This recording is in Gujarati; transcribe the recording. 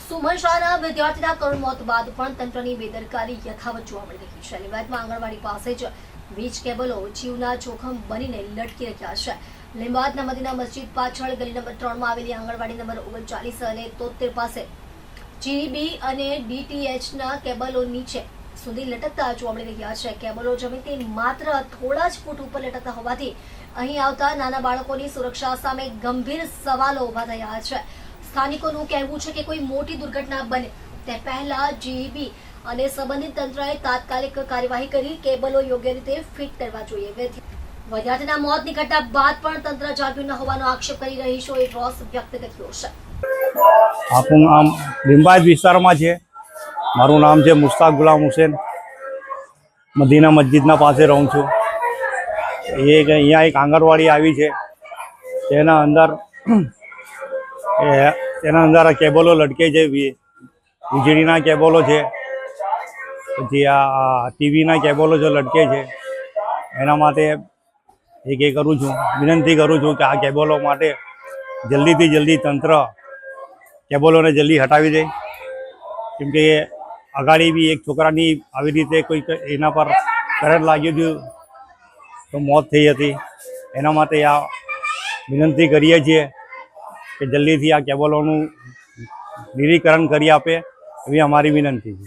સુમન શાહના વિદ્યાર્થીના કરુણ મોત બાદ પણ તંત્રની બેદરકારી યથાવત જોવા મળી રહી છે। લીંબાયતમાં આંગણવાડી પાસે જ વીજ કેબલો જીવના જોખમ બનીને લટકી રહ્યા છે। લીંબાયતના મદીના મસ્જિદ પાછળ ગલી નંબર 3 માં આવેલી આંગણવાડી નંબર 39 અને 73 પાસે જીબી અને ડીટીએચના કેબલો નીચે સુધી લટકતા જોવા મળી રહ્યા છે। કેબલો જમીનથી માત્ર થોડા જ ફૂટ ઉપર લટકતા હોવાથી અહીં આવતા નાના બાળકોની સુરક્ષા સામે ગંભીર સવાલો ઉભા થયા છે। સ્થાનિકોનું કહેવું છે કે કોઈ મોટી દુર્ઘટના બને તે પહેલા જીબી અને સંબંધિત તંત્રએ તાત્કાલિક કાર્યવાહી કરી કેબલો યોગ્ય રીતે ફિટ કરવા જોઈએ। વિદ્યાર્થીના મોતની ઘટના બાદ પણ તંત્ર જાગ્યું ન હોવાનો આક્ષેપ કરી રહીશોએ રોષ વ્યક્ત કર્યો છે। આપણું નામ લીંબાયત વિસ્તારમાં છે। મારું નામ છે મુસ્તાક ગુલામ હુસેન। મદીના મસ્જિદના પાસે રહું છું। અહીંયા એક આંગણવાડી આવી છે, તેના અંદર કેબલો લટકે છે, વીજળીના કેબલો છે, પછી આ ટીવીના કેબલો જે લટકે છે। એના માટે કરું છું, વિનંતી કરું છું કે આ કેબલો માટે જલ્દીથી જલ્દી તંત્ર કેબલોને જલ્દી હટાવી દે, કેમકે અગાડી બી એક છોકરાની આવી રીતે કોઈ એના પર કરંટ લાગ્યું હતું તો મોત થઈ હતી। એના માટે આ વિનંતી કરીએ છીએ કે જલ્દીથી આ કેબલોનું નિરીકરણ કરી આપે એવી અમારી વિનંતી છે।